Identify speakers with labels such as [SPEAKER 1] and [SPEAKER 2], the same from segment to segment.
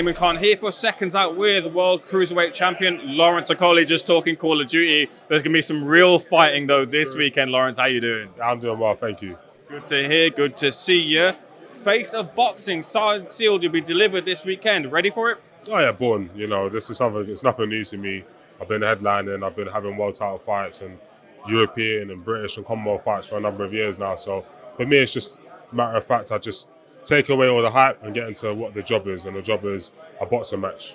[SPEAKER 1] Ayman Khan here for Seconds Out with World Cruiserweight Champion Lawrence Okolie, just talking Call of Duty. There's going to be some real fighting though this weekend. Lawrence, how you doing?
[SPEAKER 2] I'm doing well, thank you.
[SPEAKER 1] Good to hear, good to see you. Face of Boxing, signed, sealed, you'll be delivered this weekend. Ready for it?
[SPEAKER 2] Oh yeah, born. You know, this is something, it's nothing new to me. I've been headlining, I've been having world title fights and European and British and Commonwealth fights for a number of years now. So for me, it's just a matter of fact, I just take away all the hype and get into what the job is. And the job is a boxing match.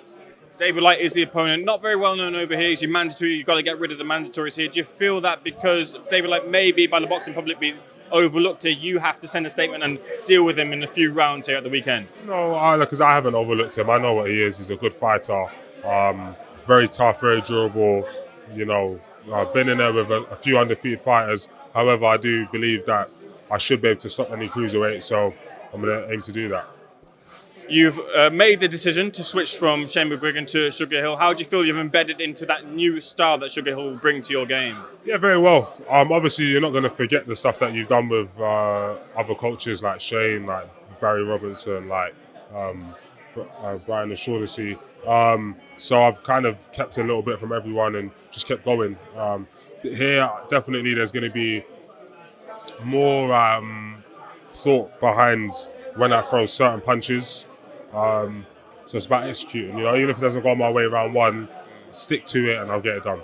[SPEAKER 1] David Light is the opponent, not very well known over here. He's your mandatory, you've got to get rid of the mandatories here. Do you feel that because David Light may be by the boxing public be overlooked here, you have to send a statement and deal with him in a few rounds here at the weekend?
[SPEAKER 2] No, because I haven't overlooked him. I know what he is. He's a good fighter, very tough, very durable. You know, I've been in there with a few undefeated fighters. However, I do believe that I should be able to stop any cruiserweight, so I'm going to aim to do that.
[SPEAKER 1] You've made the decision to switch from Shane McGuigan to Sugar Hill. How do you feel you've embedded into that new style that Sugar Hill will bring to your game?
[SPEAKER 2] Yeah, very well. Obviously, you're not going to forget the stuff that you've done with other coaches like Shane, like Barry Robinson, like Brian O'Shaughnessy. So I've kind of kept a little bit from everyone and just kept going. Here, definitely, there's going to be more thought behind when I throw certain punches. So it's about executing. You know, even if it doesn't go my way round one, stick to it and I'll get it done.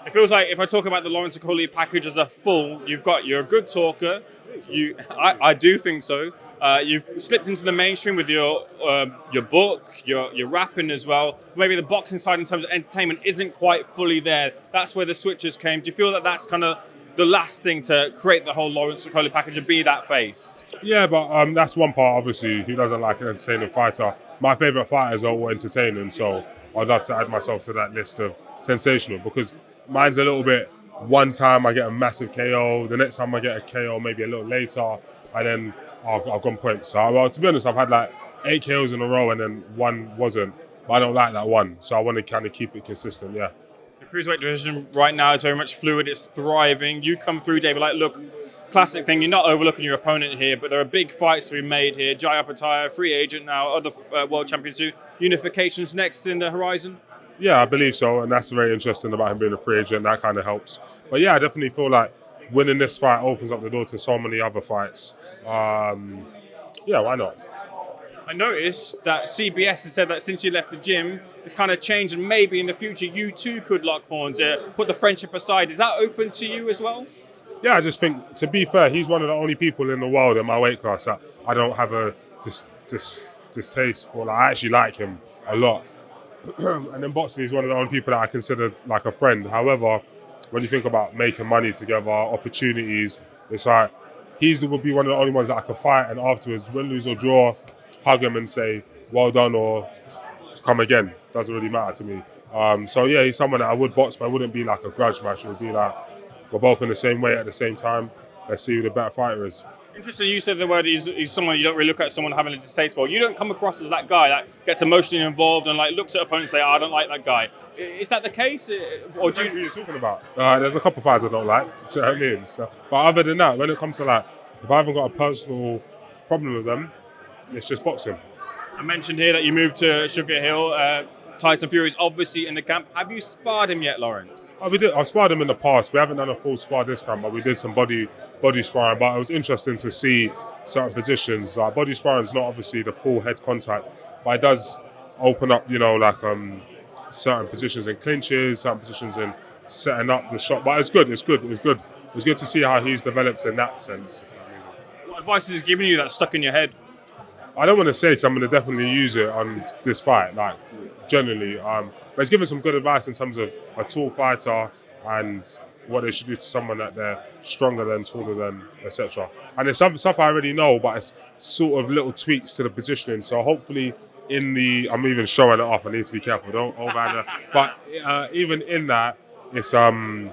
[SPEAKER 1] It feels like if I talk about the Lawrence Okolie package as a full, you're a good talker. I do think so. You've slipped into the mainstream with your book, your rapping as well. Maybe the boxing side in terms of entertainment isn't quite fully there. That's where the switches came. Do you feel that that's kind of the last thing to create the whole Lawrence Okolie package and be that face?
[SPEAKER 2] Yeah, but that's one part, obviously. Who doesn't like an entertaining fighter? My favourite fighters are all entertaining, so I'd love to add myself to that list of sensational, because mine's a little bit, one time I get a massive KO, the next time I get a KO maybe a little later, and then I've gone points. So, well, to be honest, I've had like 8 KOs in a row and then one wasn't. But I don't like that one, so I want to kind of keep it consistent, yeah.
[SPEAKER 1] The cruiserweight division right now is very much fluid, it's thriving. You come through, David, like, look, classic thing, you're not overlooking your opponent here, but there are big fights to be made here. Jai Apataya, free agent now, other world champions too. Unification's next in the horizon? Yeah,
[SPEAKER 2] I believe so, and that's very interesting about him being a free agent. That kind of helps. But yeah, I definitely feel like winning this fight opens up the door to so many other fights. Yeah, why not?
[SPEAKER 1] I noticed that CBS has said that since you left the gym, it's kind of changed, and maybe in the future you too could lock horns, put the friendship aside. Is that open to you as well?
[SPEAKER 2] Yeah, I just think, to be fair, he's one of the only people in the world in my weight class that I don't have a distaste for. Like, I actually like him a lot. And in boxing, he's one of the only people that I consider like a friend. However, when you think about making money together, opportunities, it's like he would be one of the only ones that I could fight and afterwards, win, lose or draw, hug him and say, well done or come again. Doesn't really matter to me. So yeah, he's someone that I would box, but it wouldn't be like a grudge match. It would be like, we're both in the same weight at the same time. Let's see who the better fighter is.
[SPEAKER 1] Interesting, you said the word he's someone you don't really look at someone having a distaste for. You don't come across as that guy that gets emotionally involved and like looks at opponents and say, I don't like that guy. Is that the case? Or do you...
[SPEAKER 2] What are you talking about? There's a couple of fighters I don't like, do you know what I mean? So, but other than that, when it comes to like, if I haven't got a personal problem with them, it's just boxing.
[SPEAKER 1] I mentioned here that you moved to Sugar Hill. Tyson Fury is obviously in the camp. Have you sparred him yet, Lawrence?
[SPEAKER 2] We did. I sparred him in the past. We haven't done a full spar this camp, but we did some body sparring. But it was interesting to see certain positions. Body sparring is not obviously the full head contact, but it does open up, you know, like certain positions in clinches, certain positions in setting up the shot. But it's good. It's good to see how he's developed in that sense.
[SPEAKER 1] What advice is he giving you that's stuck in your head?
[SPEAKER 2] I don't want to say because I'm going to definitely use it on this fight, like generally. But he's given some good advice in terms of a tall fighter and what they should do to someone that they're stronger than, taller than, etc. And it's some stuff I already know, but it's sort of little tweaks to the positioning. So hopefully I'm even showing it off. I need to be careful. Don't over. But even in that, it's all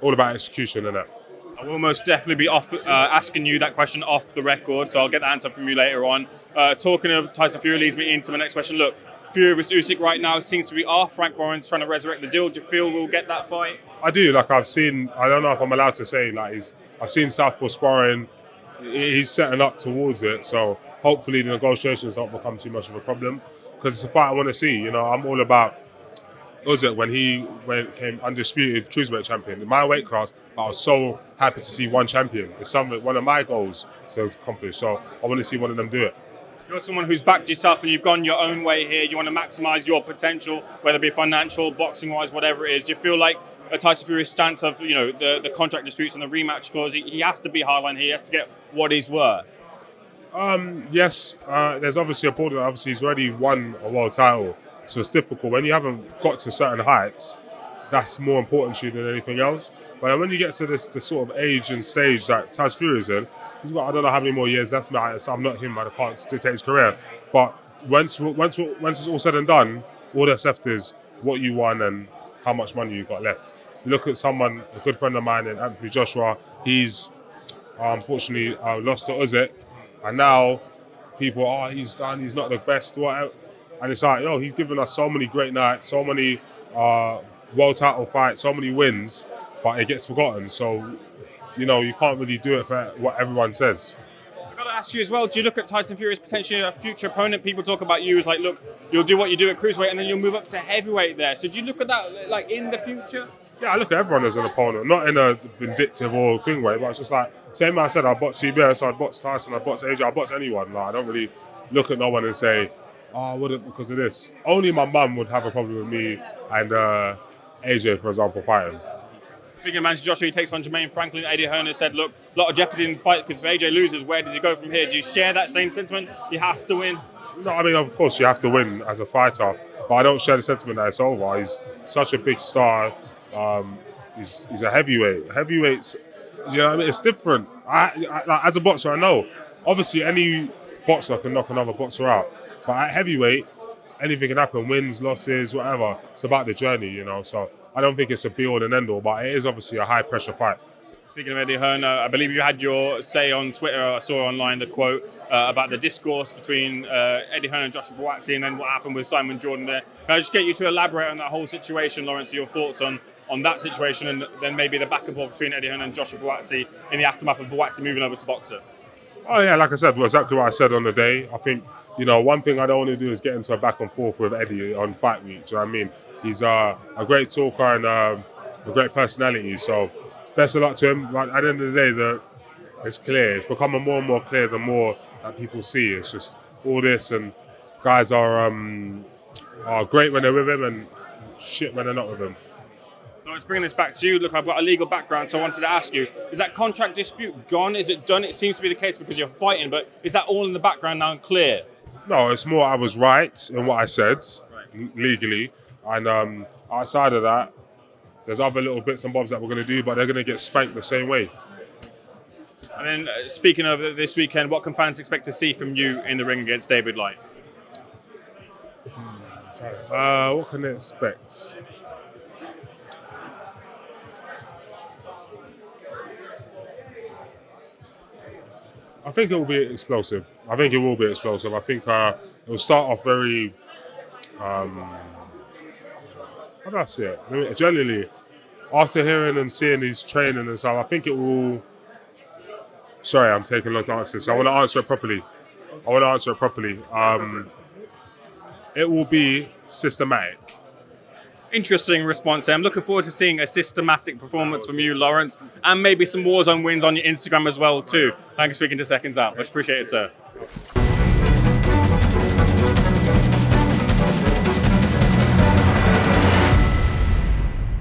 [SPEAKER 2] about execution, isn't it?
[SPEAKER 1] I will most definitely be asking you that question off the record, so I'll get the answer from you later on. Talking of Tyson Fury leads me into my next question. Look, Fury vs Usyk right now seems to be off. Frank Warren's trying to resurrect the deal. Do you feel we'll get that fight?
[SPEAKER 2] I do. Like I've seen, I don't know if I'm allowed to say, like I've seen Southpaw sparring. He's setting up towards it, so hopefully the negotiations don't become too much of a problem. because it's a fight I want to see. You know, I'm all about Usyk when he came undisputed cruiserweight champion in my weight class. I was so happy to see one champion. It's one of my goals to accomplish. So I want to see one of them do it.
[SPEAKER 1] You're someone who's backed yourself and you've gone your own way here. You want to maximise your potential, whether it be financial, boxing-wise, whatever it is. Do you feel like a Tyson Fury's stance of, you know, the contract disputes and the rematch clause, he has to be hardline here, he has to get what he's worth?
[SPEAKER 2] Yes, there's obviously a point that obviously he's already won a world title. So it's difficult. When you haven't got to certain heights, that's more important to you than anything else. But when you get to this sort of age and stage that Taz Fury's in, he's got I don't know how many more years left. So I'm not him. I can't dictate his career. But once it's all said and done, all that's left is what you won and how much money you got left. You look at someone, a good friend of mine, in Anthony Joshua. He's unfortunately lost to Usyk, and now people, he's done. He's not the best. Whatever. And it's like, he's given us so many great nights, so many world title fights, so many wins, but it gets forgotten. So, you can't really do it for what everyone says.
[SPEAKER 1] I've got to ask you as well, do you look at Tyson Fury as potentially a future opponent? People talk about you as like, look, you'll do what you do at cruiserweight and then you'll move up to heavyweight there. So do you look at that like in the future?
[SPEAKER 2] Yeah, I look at everyone as an opponent, not in a vindictive or thing way, but it's just like, same as I said, I box CBS, I box Tyson, I box AJ, I box anyone. Like, I don't really look at no one and say, I wouldn't because of this. Only my mum would have a problem with me and AJ, for example, fighting.
[SPEAKER 1] Speaking of Manchester Joshua, he takes on Jermaine Franklin. Eddie Hearn has said, look, a lot of jeopardy in the fight because if AJ loses, where does he go from here? Do you share that same sentiment? He has to win.
[SPEAKER 2] No, I mean, of course, you have to win as a fighter, but I don't share the sentiment that it's over. He's such a big star. He's a heavyweight. Heavyweights, you know what I mean? It's different. I as a boxer, I know. Obviously, any boxer can knock another boxer out. But at heavyweight, anything can happen, wins, losses, whatever. It's about the journey, So I don't think it's a be-all and end-all, but it is obviously a high-pressure fight.
[SPEAKER 1] Speaking of Eddie Hearn, I believe you had your say on Twitter. I saw online the quote about the discourse between Eddie Hearn and Joshua Buatsi and then what happened with Simon Jordan there. Can I just get you to elaborate on that whole situation, Lawrence, your thoughts on that situation and then maybe the back and forth between Eddie Hearn and Joshua Buatsi in the aftermath of Buatsi moving over to boxer?
[SPEAKER 2] Oh, yeah, like I said, exactly what I said on the day. I think, one thing I don't want to do is get into a back and forth with Eddie on fight week. Do you know what I mean? He's a great talker and a great personality. So best of luck to him. But at the end of the day, it's clear. It's becoming more and more clear the more that people see. It's just all this, and guys are great when they're with him and shit when they're not with him.
[SPEAKER 1] Let's bring this back to you. Look, I've got a legal background, so I wanted to ask you, is that contract dispute gone? Is it done? It seems to be the case because you're fighting, but is that all in the background now and clear?
[SPEAKER 2] No, it's more I was right in what I said, legally. And outside of that, there's other little bits and bobs that we're going to do, but they're going to get spanked the same way.
[SPEAKER 1] And then, speaking of this weekend, what can fans expect to see from you in the ring against David Light?
[SPEAKER 2] What can they expect? I think it will be explosive. I think it will start off very, how do I say it? I mean, generally, after hearing and seeing his training and stuff, I think it will, sorry, I'm taking a lot to answer this. I want to answer it properly. It will be systematic.
[SPEAKER 1] Interesting response there. I'm looking forward to seeing a systematic performance from you, Lawrence, and maybe some Warzone wins on your Instagram as well, too. Thanks for speaking to Seconds Out. Much appreciated, sir.